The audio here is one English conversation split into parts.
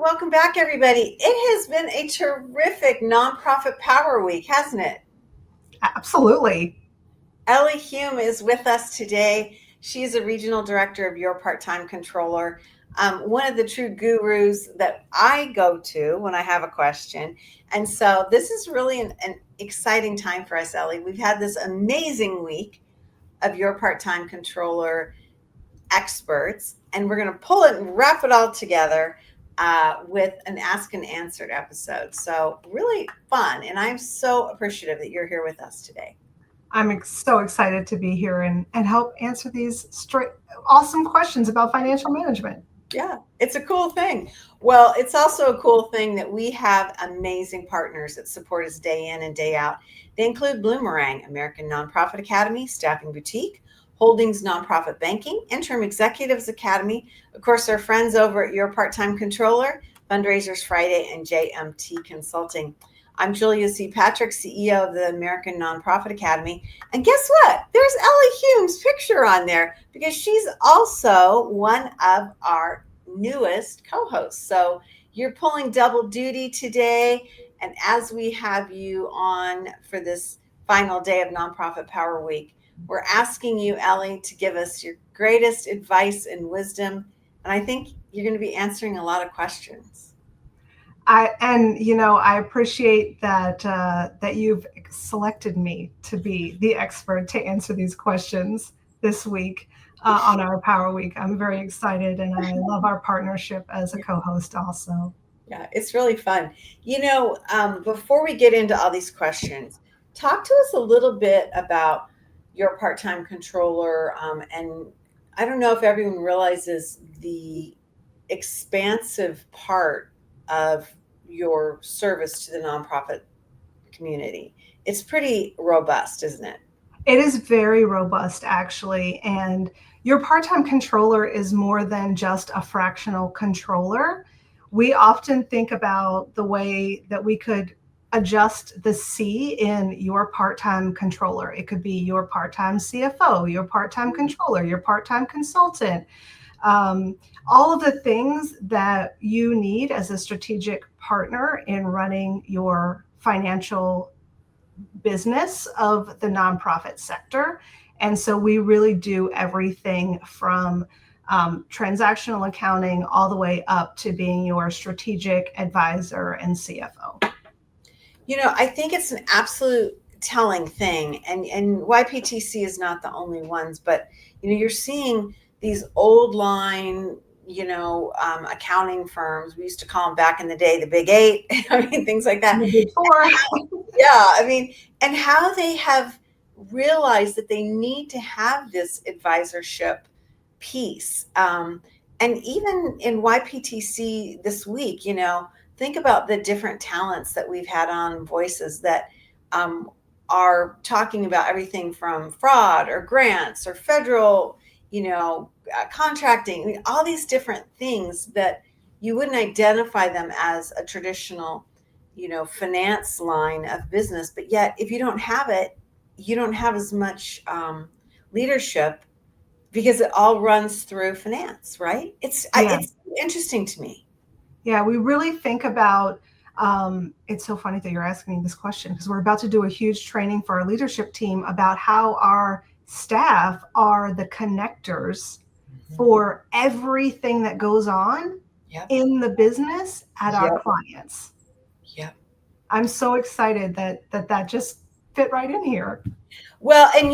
Welcome back, everybody. It has been a terrific nonprofit power week, hasn't it? Absolutely. Ellie Hume is with us today. She's a regional director of Your Part-Time Controller, one of the true gurus that I go to when I have a question. And so this is really an exciting time for us, Ellie. We've had this amazing week of Your Part-Time Controller experts, and we're going to pull it and wrap it all together with an Ask and Answered episode. So, really fun. And I'm so appreciative that you're here with us today. I'm so excited to be here and help answer these awesome questions about financial management. Yeah, it's a cool thing. Well, it's also a cool thing that we have amazing partners that support us day in and day out. They include Bloomerang, American Nonprofit Academy, Staffing Boutique, Holdings Nonprofit Banking, Interim Executives Academy, of course, our friends over at Your Part-Time Controller, Fundraisers Friday, and JMT Consulting. I'm Julia C. Patrick, CEO of the American Nonprofit Academy. And guess what? There's Ellie Hume's picture on there because she's also one of our newest co-hosts. So you're pulling double duty today. And as we have you on for this final day of Nonprofit Power Week, we're asking you, Ellie, to give us your greatest advice and wisdom. And I think you're going to be answering a lot of questions. I appreciate that you've selected me to be the expert to answer these questions this week on our Power Week. I'm very excited, and I love our partnership as a co-host also. Yeah, it's really fun. Before we get into all these questions, talk to us a little bit about your part-time controller. And I don't know if everyone realizes the expansive part of your service to the nonprofit community. It's pretty robust, isn't it? It is very robust, actually. And your part-time controller is more than just a fractional controller. We often think about the way that we could adjust the C in your part-time controller. It could be your part-time CFO, your part-time controller, your part-time consultant. All of the things that you need as a strategic partner in running your financial business of the nonprofit sector. And so we really do everything from transactional accounting all the way up to being your strategic advisor and CFO. I think it's an absolute telling thing, and YPTC is not the only ones, but you're seeing these old line accounting firms. We used to call them back in the day the Big Eight. I mean, things like that. The Big Four. Yeah, I mean, and how they have realized that they need to have this advisorship piece. And even in YPTC this week, think about the different talents that we've had on Voices that are talking about everything from fraud or grants or federal, contracting. I mean, all these different things that you wouldn't identify them as a traditional, finance line of business. But yet, if you don't have it, you don't have as much leadership because it all runs through finance, right? It's interesting to me. Yeah, we really think about it's so funny that you're asking me this question because we're about to do a huge training for our leadership team about how our staff are the connectors for everything that goes on in the business at our clients. Yep. I'm so excited that just fit right in here. Well, and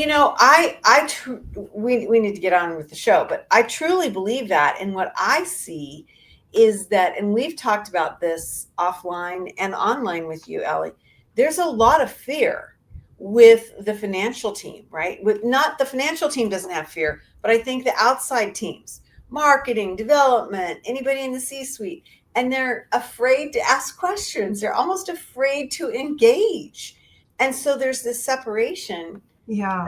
we need to get on with the show, but I truly believe that. And what I see is that, and we've talked about this offline and online with you, Ellie, there's a lot of fear with the financial team, right? With not the financial team doesn't have fear, but I think the outside teams, marketing, development, anybody in the C-suite, and they're afraid to ask questions. They're almost afraid to engage. And so there's this separation. Yeah.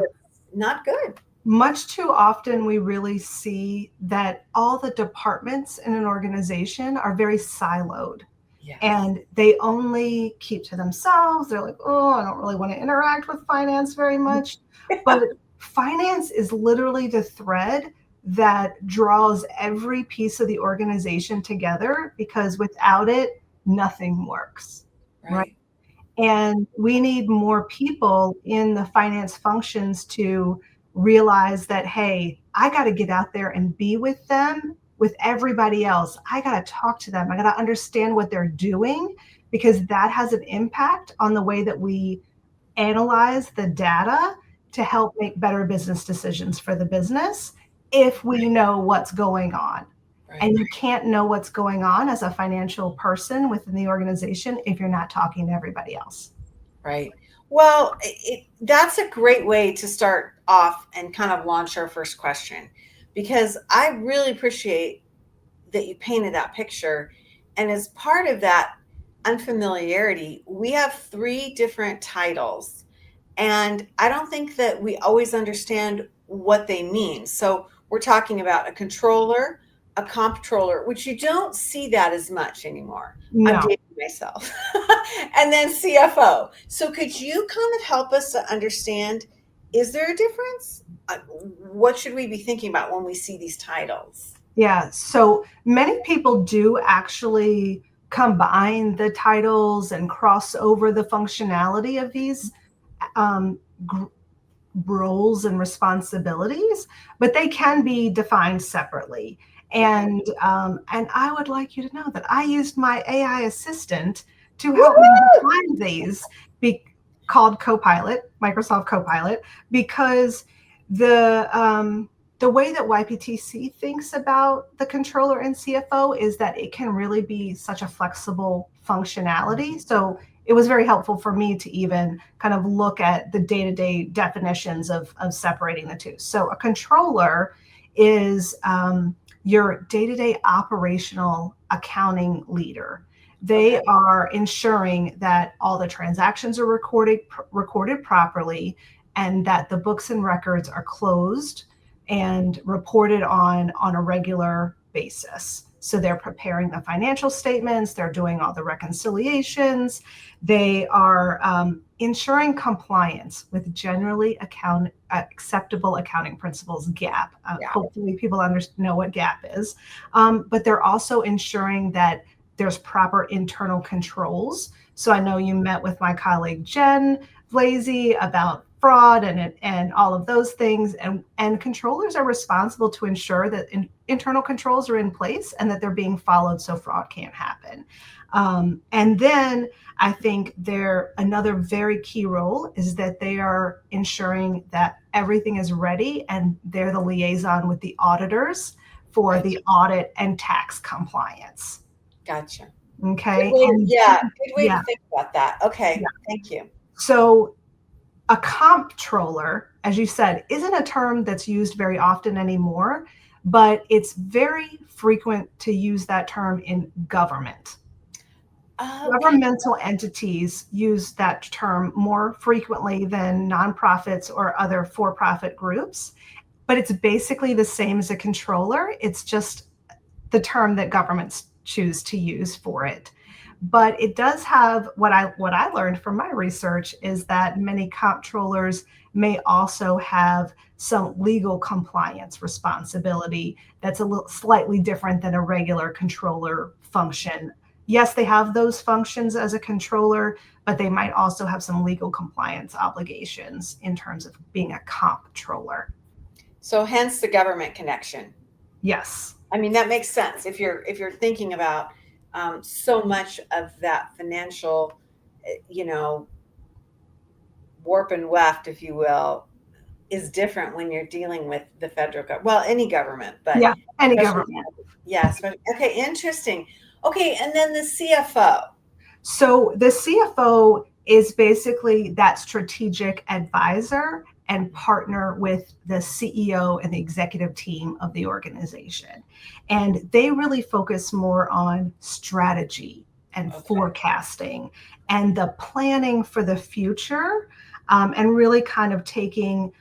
Not good. Much too often we really see that all the departments in an organization are very siloed. Yes. And they only keep to themselves. They're like, oh, I don't really want to interact with finance very much. But finance is literally the thread that draws every piece of the organization together, because without it, nothing works, right? Right. And we need more people in the finance functions to realize that, hey, I got to get out there and be with them, with everybody else. I got to talk to them. I got to understand what they're doing, because that has an impact on the way that we analyze the data to help make better business decisions for the business if we know what's going on. Right. And you can't know what's going on as a financial person within the organization if you're not talking to everybody else. Right. Well, that's a great way to start off and kind of launch our first question, because I really appreciate that you painted that picture. And as part of that unfamiliarity, we have three different titles. And I don't think that we always understand what they mean. So we're talking about a controller, a comptroller, which you don't see that as much anymore. I'm No. dating myself. And then CFO. So could you kind of help us to understand, is there a difference? What should we be thinking about when we see these titles? Yeah. So many people do actually combine the titles and cross over the functionality of these um, roles and responsibilities, but they can be defined separately. And I would like you to know that I used my AI assistant to help me Woohoo! define these, called Copilot, Microsoft Copilot, because the way that YPTC thinks about the controller and CFO is that it can really be such a flexible functionality. So it was very helpful for me to even kind of look at the day-to-day definitions of separating the two. So a controller is your day-to-day operational accounting leader. They Okay. are ensuring that all the transactions are recorded properly, and that the books and records are closed and reported on a regular basis. So they're preparing the financial statements, they're doing all the reconciliations, they are ensuring compliance with generally acceptable accounting principles, GAAP. Yeah. Hopefully people know what GAAP is. But they're also ensuring that there's proper internal controls. So I know you met with my colleague Jen Vlazy about fraud and all of those things. And controllers are responsible to ensure that internal controls are in place and that they're being followed so fraud can't happen. And then I think another very key role is that they are ensuring that everything is ready, and they're the liaison with the auditors for Gotcha. the audit and tax compliance. Gotcha. Good Okay. way, And yeah, good way to yeah, think about that. yeah. Okay. Thank you. So a comptroller, as you said, isn't a term that's used very often anymore, but it's very frequent to use that term in government. Okay. Governmental entities use that term more frequently than nonprofits or other for-profit groups, but it's basically the same as a controller. It's just the term that governments choose to use for it. But it does have what I learned from my research is that many comptrollers may also have some legal compliance responsibility that's a little slightly different than a regular controller function. Yes, they have those functions as a controller, but they might also have some legal compliance obligations in terms of being a comptroller. So hence the government connection. Yes. I mean, that makes sense if you're thinking about so much of that financial, you know, warp and weft, if you will, is different when you're dealing with the federal government. Well, any government, but Yeah. Any especially, government. yeah, especially, okay, interesting. Okay, and then the CFO. So the CFO is basically that strategic advisor and partner with the CEO and the executive team of the organization. And they really focus more on strategy and Okay, forecasting and the planning for the future, and really kind of taking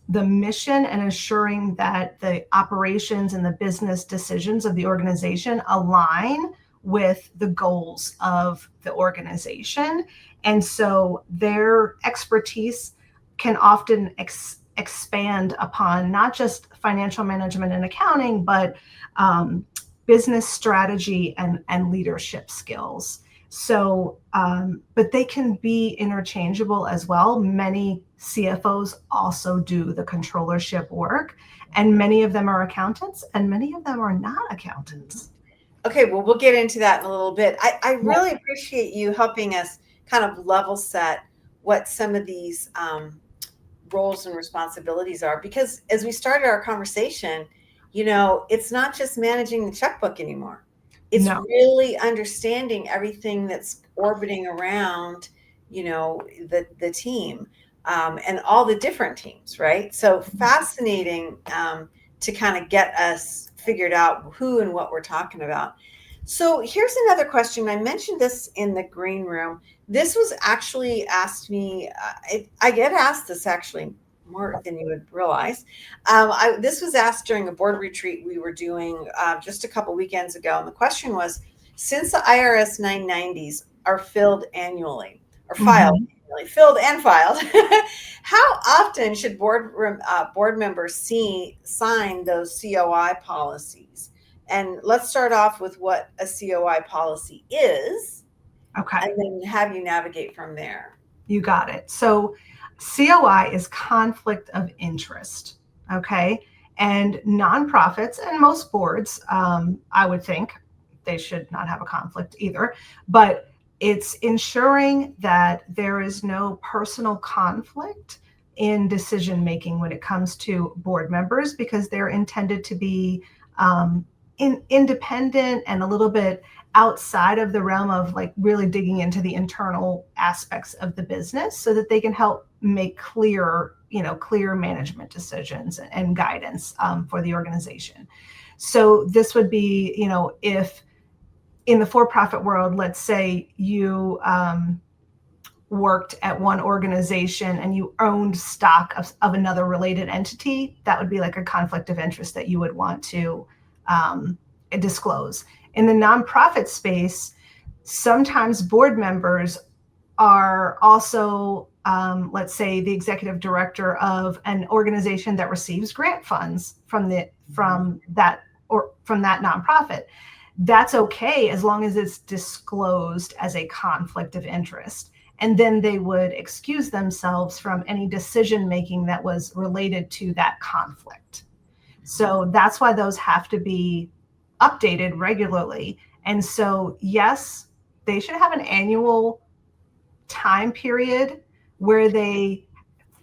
the mission and ensuring that the operations and the business decisions of the organization align with the goals of the organization. And so their expertise can often expand upon not just financial management and accounting, but business strategy and leadership skills. So, but they can be interchangeable as well. Many CFOs also do the controllership work, and many of them are accountants, and many of them are not accountants. Okay, well, we'll get into that in a little bit. I really appreciate you helping us kind of level set what some of these roles and responsibilities are, because as we started our conversation, it's not just managing the checkbook anymore. It's really understanding everything that's orbiting around, the team, and all the different teams, right? So fascinating to kind of get us figured out who and what we're talking about. So here's another question. I mentioned this in the green room. This was actually asked me. I get asked this actually more than you would realize. This was asked during a board retreat we were doing just a couple weekends ago. And the question was, since the IRS 990s are filled annually or filed, filled and filed, how often should board members sign those COI policies? And let's start off with what a COI policy is. Okay. And then have you navigate from there. You got it. So COI is conflict of interest. Okay. And nonprofits and most boards, I would think they should not have a conflict either, but it's ensuring that there is no personal conflict in decision making when it comes to board members, because they're intended to be independent and a little bit outside of the realm of like really digging into the internal aspects of the business so that they can help make clear management decisions and guidance for the organization. So this would be, if in the for-profit world, let's say you worked at one organization and you owned stock of another related entity, that would be like a conflict of interest that you would want to disclose. In the nonprofit space, sometimes board members are also, let's say, the executive director of an organization that receives grant funds from that nonprofit. That's okay as long as it's disclosed as a conflict of interest. And then they would excuse themselves from any decision making that was related to that conflict. So that's why those have to be updated regularly. And so, yes, they should have an annual time period where they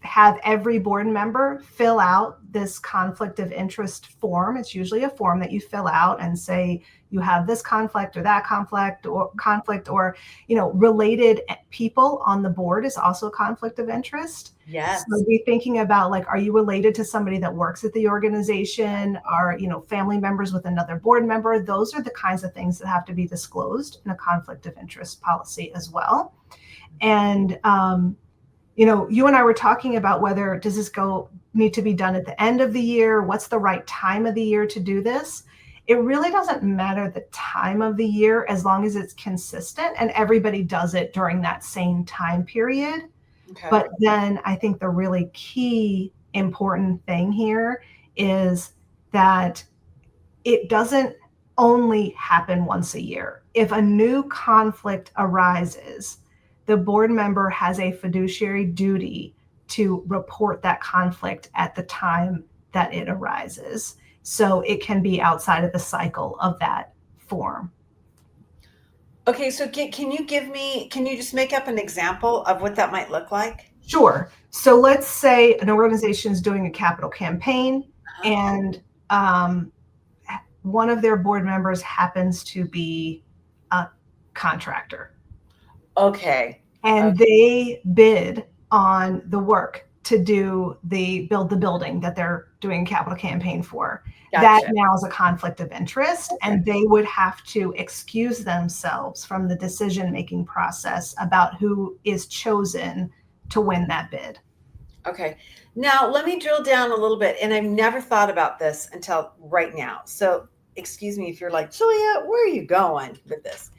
have every board member fill out this conflict of interest form. It's usually a form that you fill out and say you have this conflict or that conflict, or related people on the board is also a conflict of interest. Yes. So be thinking about, like, are you related to somebody that works at the organization? Are family members with another board member? Those are the kinds of things that have to be disclosed in a conflict of interest policy as well. And you and I were talking about whether does this need to be done at the end of the year? What's the right time of the year to do this? It really doesn't matter the time of the year as long as it's consistent and everybody does it during that same time period. Okay. But then I think the really key important thing here is that it doesn't only happen once a year. If a new conflict arises, the board member has a fiduciary duty to report that conflict at the time that it arises. So it can be outside of the cycle of that form. Okay, so can you just make up an example of what that might look like? Sure. So let's say an organization is doing a capital campaign, and one of their board members happens to be a contractor. Okay. And they bid on the work to build the building that they're doing a capital campaign for. Gotcha. That now is a conflict of interest, okay. And they would have to excuse themselves from the decision-making process about who is chosen to win that bid. Okay. Now, let me drill down a little bit, and I've never thought about this until right now. So excuse me if you're like, Julia, where are you going with this?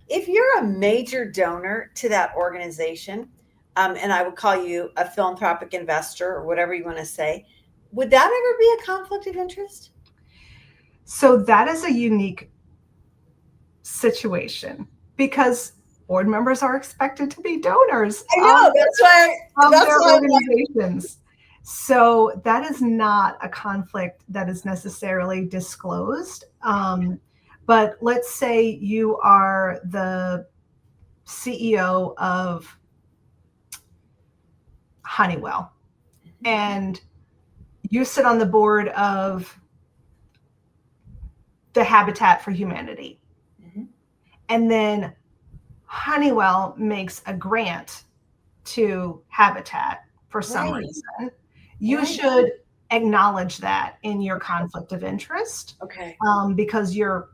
If you're a major donor to that organization, and I would call you a philanthropic investor or whatever you want to say, would that ever be a conflict of interest? So that is a unique situation because board members are expected to be donors I know, of that's their why organizations. So that is not a conflict that is necessarily disclosed. But let's say you are the CEO of Honeywell and you sit on the board of the Habitat for Humanity. And then Honeywell makes a grant to Habitat for some reason, you should acknowledge that in your conflict of interest. Okay. Because you're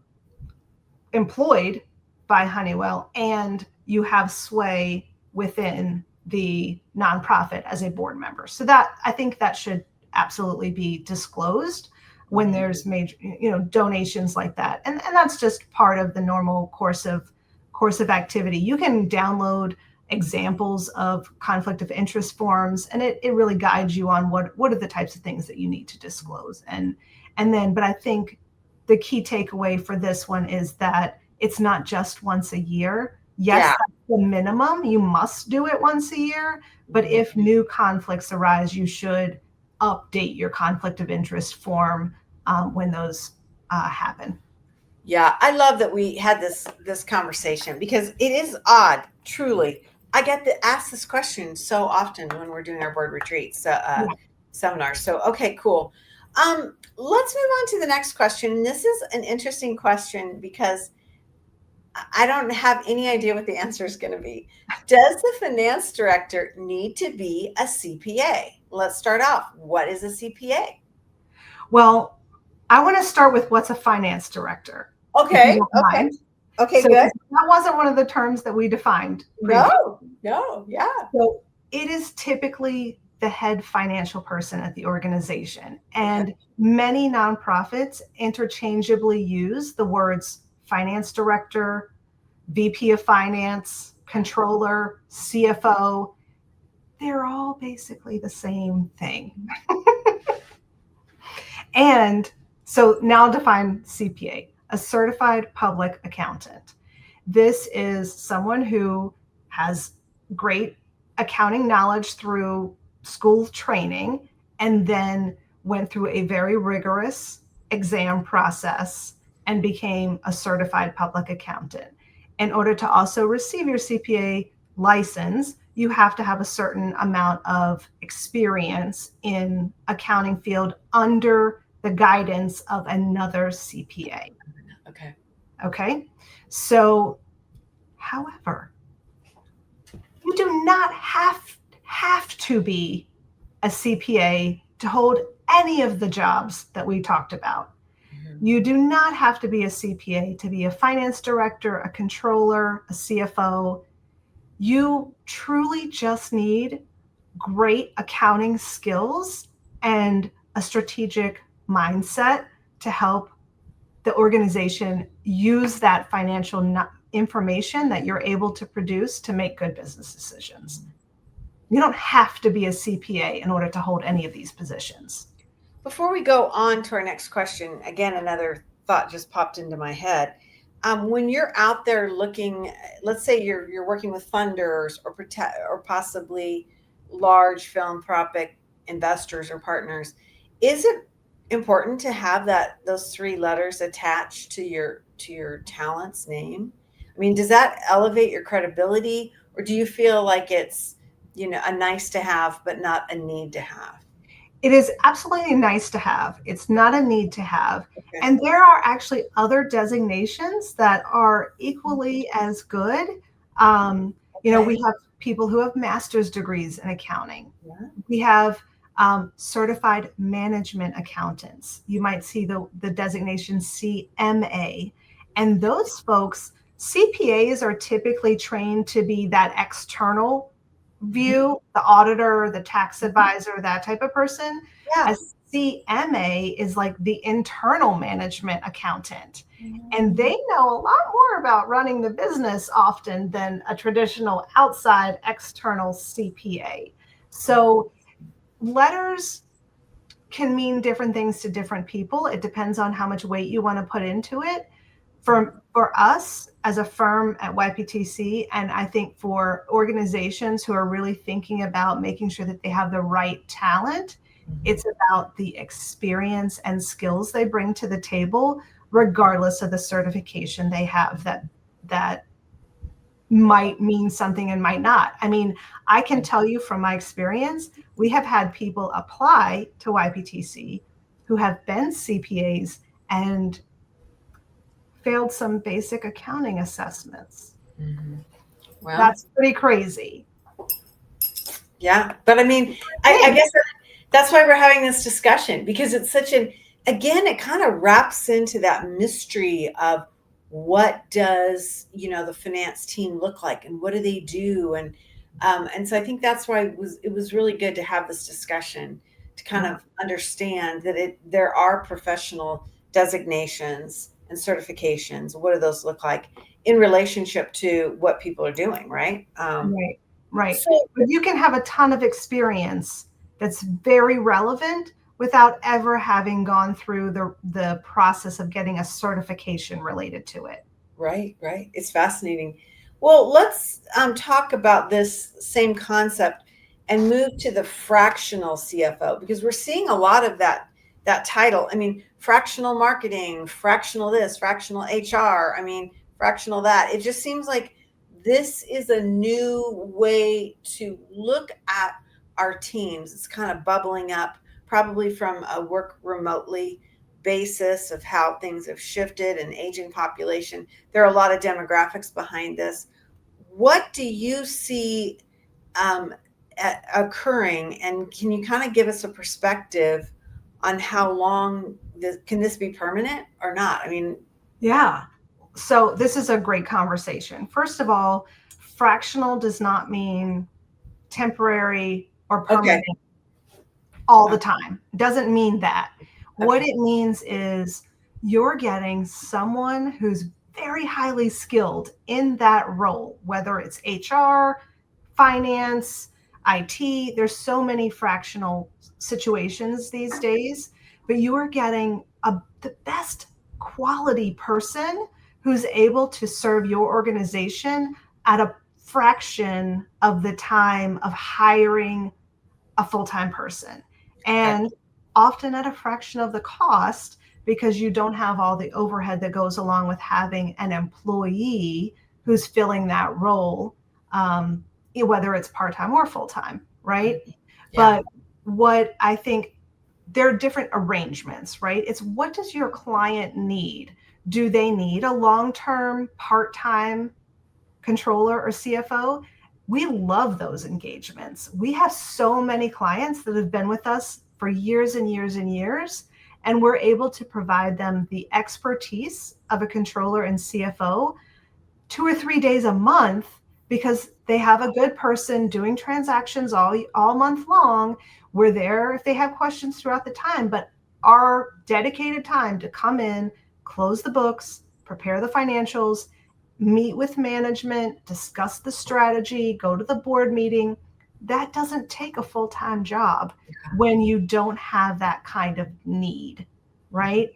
employed by Honeywell and you have sway within the nonprofit as a board member. So that, I think that should absolutely be disclosed when there's major, donations like that. And that's just part of the normal course of activity. You can download examples of conflict of interest forms, and it really guides you on what are the types of things that you need to disclose. But I think the key takeaway for this one is that it's not just once a year. Yes, that's the minimum. You must do it once a year. But if new conflicts arise, you should update your conflict of interest form when those happen. Yeah, I love that we had this conversation because it is odd, truly. I get to ask this question so often when we're doing our board retreats, seminars. So, okay, cool. Let's move on to the next question. And this is an interesting question because I don't have any idea what the answer is going to be. Does the finance director need to be a CPA? Let's start off. What is a CPA? Well, I want to start with what's a finance director. Okay. Okay, so good. That wasn't one of the terms that we defined. No, yeah. So it is typically the head financial person at the organization. And many nonprofits interchangeably use the words finance director, VP of finance, controller, CFO. They're all basically the same thing. And so now define CPA, a certified public accountant. This is someone who has great accounting knowledge through school training and then went through a very rigorous exam process and became a certified public accountant. In order to also receive your CPA license, you have to have a certain amount of experience in accounting field under the guidance of another CPA. Okay. So, however, you do not have to be a CPA to hold any of the jobs that we talked about. You do not have to be a CPA to be a finance director, a controller, a CFO. You truly just need great accounting skills and a strategic mindset to help the organization use that financial information that you're able to produce to make good business decisions. You don't have to be a CPA in order to hold any of these positions. Before we go on to our next question, again, another thought just popped into my head. When you're out there looking, let's say you're working with funders or possibly large philanthropic investors or partners, is it important to have those three letters attached to your talent's name? I mean, does that elevate your credibility, or do you feel like it's a nice to have but not a need to have? It is absolutely nice to have. It's not a need to have. Okay. And there are actually other designations that are equally as good. We have people who have master's degrees in accounting. Yeah. We have certified management accountants. You might see the designation CMA. And those folks, CPAs are typically trained to be that external view, the auditor, the tax advisor, that type of person. Yeah. As CMA is like the internal management accountant. And they know a lot more about running the business often than a traditional outside external CPA. So letters can mean different things to different people. It depends on how much weight you want to put into it. For us as a firm at YPTC, and I think for organizations who are really thinking about making sure that they have the right talent, it's about the experience and skills they bring to the table, regardless of the certification they have that might mean something and might not. I mean, I can tell you from my experience, we have had people apply to YPTC who have been CPAs and failed some basic accounting assessments. Well, that's pretty crazy. Yeah. But I mean, I guess that's why we're having this discussion, because it's such again, it kind of wraps into that mystery of what does, the finance team look like and what do they do? And so I think that's why it was really good to have this discussion to kind of understand that there are professional designations and certifications. What do those look like in relationship to what people are doing, right? Right. So, but you can have a ton of experience that's very relevant without ever having gone through the process of getting a certification related to it. Right. It's fascinating. Well, let's talk about this same concept and move to the fractional CFO, because we're seeing a lot of that title. I mean, fractional marketing, fractional this, fractional HR, fractional that. It just seems like this is a new way to look at our teams. It's kind of bubbling up, probably from a work remotely basis of how things have shifted and aging population. There are a lot of demographics behind this. What do you see occurring, and can you kind of give us a perspective on how long can this be permanent or not? Yeah. So this is a great conversation. First of all, fractional does not mean temporary or permanent all the time. It doesn't mean that. What it means is you're getting someone who's very highly skilled in that role, whether it's HR, finance, IT. There's so many fractional situations these days, but you are getting the best quality person who's able to serve your organization at a fraction of the time of hiring a full-time person, and often at a fraction of the cost, because you don't have all the overhead that goes along with having an employee who's filling that role, whether it's part-time or full-time, right? Yeah. But what I think, there are different arrangements, right? It's what does your client need? Do they need a long-term part-time controller or CFO? We love those engagements. We have so many clients that have been with us for years and years and years, and we're able to provide them the expertise of a controller and CFO 2 or 3 days a month, because they have a good person doing transactions all month long. We're there if they have questions throughout the time, but our dedicated time to come in, close the books, prepare the financials, meet with management, discuss the strategy, go to the board meeting, that doesn't take a full-time job when you don't have that kind of need, right?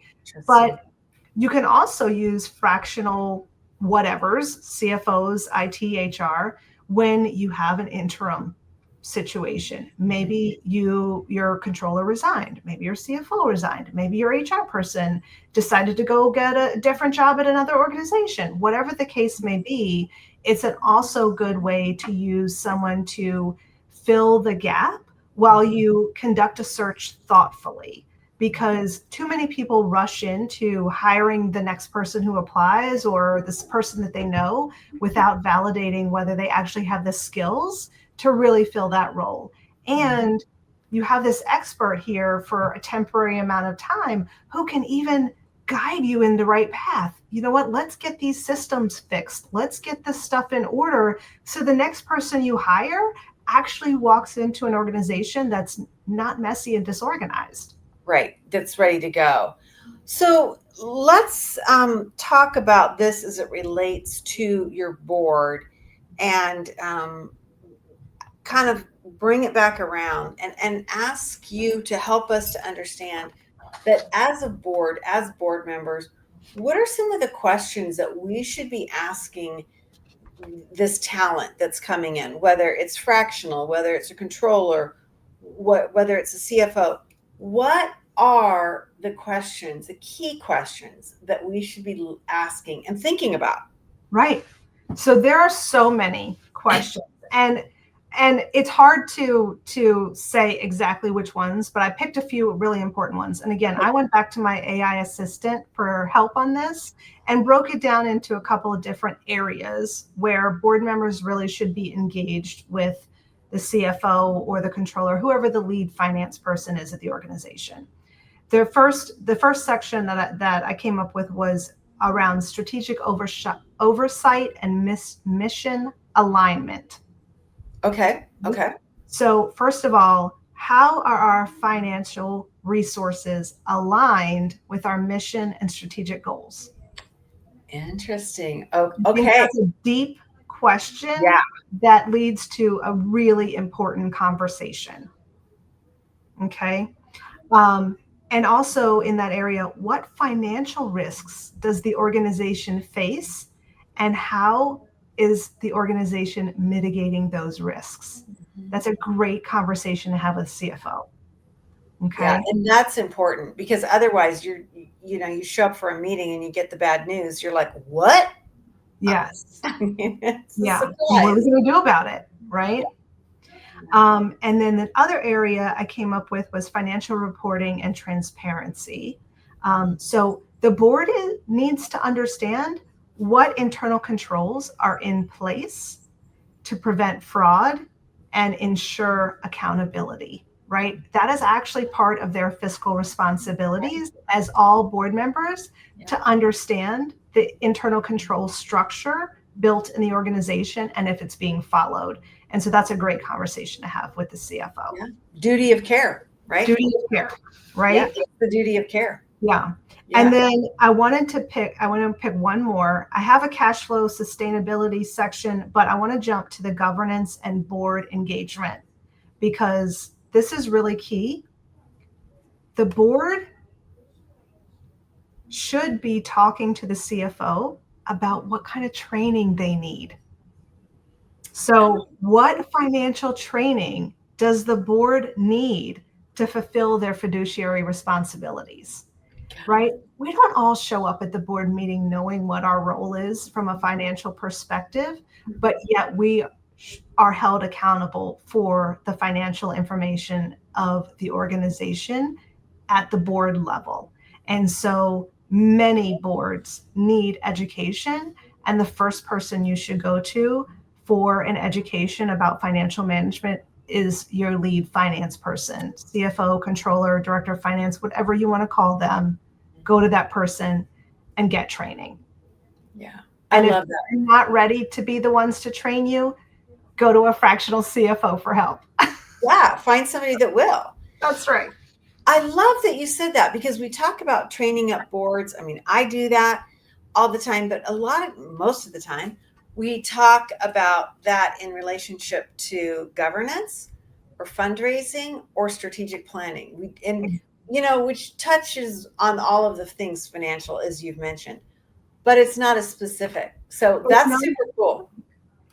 But you can also use fractional whatevers, CFOs, IT, HR, when you have an interim situation. Maybe your controller resigned, maybe your CFO resigned, maybe your HR person decided to go get a different job at another organization. Whatever the case may be, it's an also good way to use someone to fill the gap while you conduct a search thoughtfully, because too many people rush into hiring the next person who applies or this person that they know without validating whether they actually have the skills to really fill that role. And you have this expert here for a temporary amount of time who can even guide you in the right path. You know what? Let's get these systems fixed. Let's get this stuff in order so the next person you hire actually walks into an organization that's not messy and disorganized. Right, that's ready to go. So let's talk about this as it relates to your board and kind of bring it back around and ask you to help us to understand that as a board, as board members, what are some of the questions that we should be asking this talent that's coming in, whether it's fractional, whether it's a controller, whether it's a CFO? What are the questions, the key questions that we should be asking and thinking about? Right. So there are so many questions, and it's hard to say exactly which ones, but I picked a few really important ones. And again, I went back to my AI assistant for help on this and broke it down into a couple of different areas where board members really should be engaged with the CFO or the controller, whoever the lead finance person is at the organization. The first section that I came up with was around strategic oversight and mission alignment. Okay. Okay. So first of all, how are our financial resources aligned with our mission and strategic goals? Interesting. Oh, I think okay. that's a deep question Yeah. that leads to a really important conversation. Okay. And also in that area, what financial risks does the organization face, and how is the organization mitigating those risks? That's a great conversation to have with CFO. Yeah, Okay. and that's important because otherwise you show up for a meeting and you get the bad news. You're like, what? Yes. I mean, it's a Yeah. What are we surprise. going to do about it? Right. And then the other area I came up with was financial reporting and transparency. So the board needs to understand what internal controls are in place to prevent fraud and ensure accountability, right? That is actually part of their fiscal responsibilities as all board members to understand the internal control structure built in the organization and if it's being followed. And so that's a great conversation to have with the CFO. Yeah. Duty of care, right? Duty of care, Yeah, right? it's the duty of care. Yeah. Yeah. And then I want to pick one more. I have a cash flow sustainability section, but I want to jump to the governance and board engagement because this is really key. The board should be talking to the CFO about what kind of training they need. So, what financial training does the board need to fulfill their fiduciary responsibilities? Right? We don't all show up at the board meeting knowing what our role is from a financial perspective, but yet we are held accountable for the financial information of the organization at the board level. And so many boards need education, and the first person you should go to for an education about financial management is your lead finance person, CFO, controller, director of finance, whatever you want to call them. Go to that person and get training. Yeah. I And if love that. you're not ready to be the ones to train you, go to a fractional CFO for help. Yeah, find somebody that will. That's right. I love that you said that because we talk about training up boards. I mean, I do that all the time, but most of the time, we talk about that in relationship to governance or fundraising or strategic planning. Which touches on all of the things financial, as you've mentioned, but it's not as specific. So that's super cool.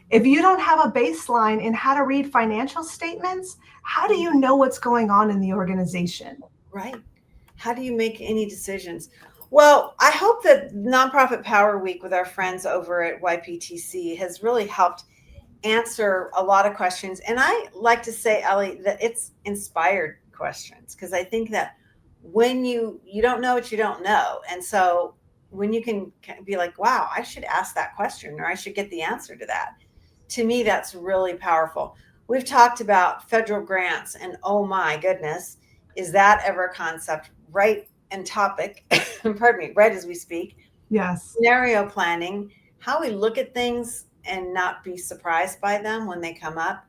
If you don't have a baseline in how to read financial statements, how do you know what's going on in the organization? Right. How do you make any decisions? Well, I hope that Nonprofit Power Week with our friends over at YPTC has really helped answer a lot of questions. And I like to say, Ellie, that it's inspired questions because I think that when you don't know what you don't know. And so when you can be like, wow, I should ask that question or I should get the answer to that. To me, that's really powerful. We've talked about federal grants and oh my goodness, is that ever a concept right and topic, pardon me, right as we speak. Yes. Scenario planning, how we look at things and not be surprised by them when they come up.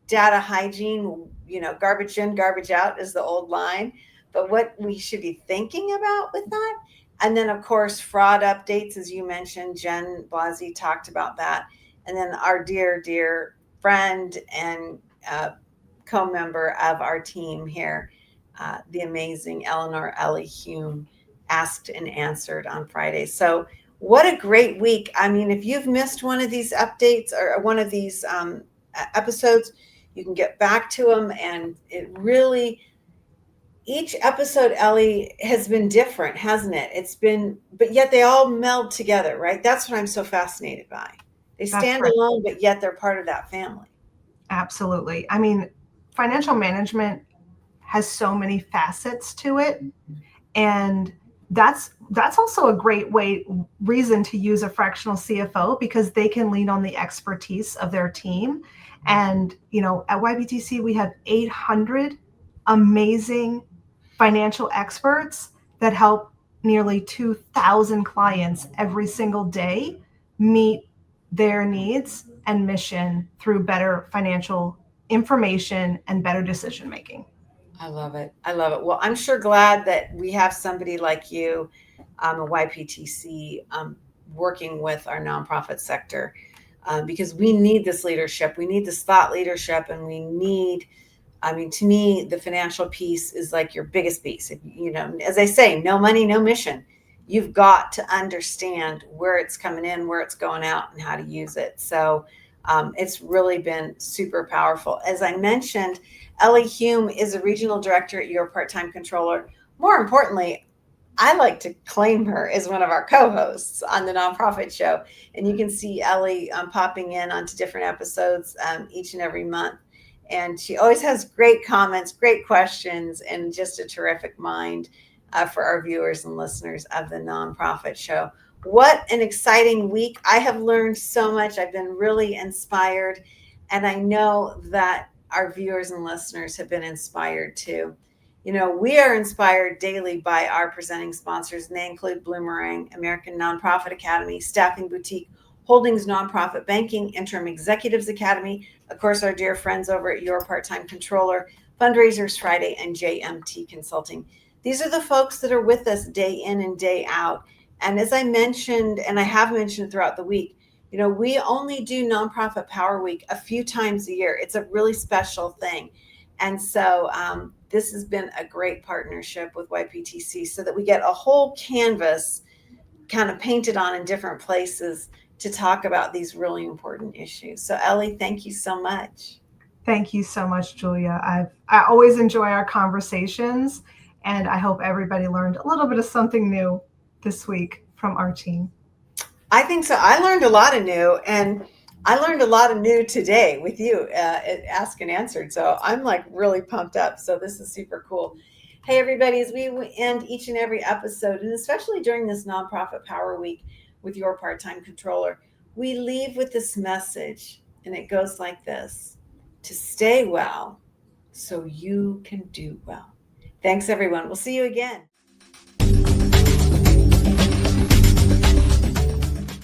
Data hygiene, garbage in, garbage out is the old line. but what we should be thinking about with that. And then, of course, fraud updates, as you mentioned, Jen Blasi talked about that. And then our dear, dear friend and co-member of our team here, the amazing Ellie Hume, asked and answered on Friday. So what a great week. I mean, if you've missed one of these updates or one of these episodes, you can get back to them. And it really, each episode, Ellie, has been different, hasn't it? It's been, but yet they all meld together, right? That's what I'm so fascinated by. They That's stand right. alone, but yet they're part of that family. Absolutely. I mean, financial management has so many facets to it, and that's also a great reason to use a fractional CFO, because they can lean on the expertise of their team. And at YPTC we have 800 amazing financial experts that help nearly 2,000 clients every single day meet their needs and mission through better financial information and better decision making. I love it. I love it. Well, I'm sure glad that we have somebody like you, a YPTC, working with our nonprofit sector, because we need this leadership. We need this thought leadership, and we need. I mean, to me, the financial piece is like your biggest piece. If, as I say, no money, no mission. You've got to understand where it's coming in, where it's going out, and how to use it. So it's really been super powerful. As I mentioned, Ellie Hume is a regional director at Your Part-Time Controller. More importantly, I like to claim her as one of our co-hosts on the nonprofit show. And you can see Ellie popping in onto different episodes each and every month. And she always has great comments, great questions, and just a terrific mind for our viewers and listeners of the nonprofit show. What an exciting week. I have learned so much. I've been really inspired. And I know that our viewers and listeners have been inspired too. We are inspired daily by our presenting sponsors, and they include Bloomerang, American Nonprofit Academy, Staffing Boutique, Holdings Nonprofit Banking, Interim Executives Academy, of course, our dear friends over at Your Part-Time Controller, Fundraisers Friday, and JMT Consulting. These are the folks that are with us day in and day out. And as I mentioned, and I have mentioned throughout the week, we only do Nonprofit Power Week a few times a year. It's a really special thing. And so this has been a great partnership with YPTC, so that we get a whole canvas kind of painted on in different places to talk about these really important issues. So Ellie, thank you so much. Thank you so much, Julia. I always enjoy our conversations, and I hope everybody learned a little bit of something new this week from our team. I think so. I learned a lot of new, and I learned a lot of new today with you at Ask and Answered. So I'm like really pumped up. So this is super cool. Hey, everybody, as we end each and every episode, and especially during this Nonprofit Power Week with Your Part-Time Controller, we leave with this message, and it goes like this: to stay well so you can do well. Thanks, everyone. We'll see you again.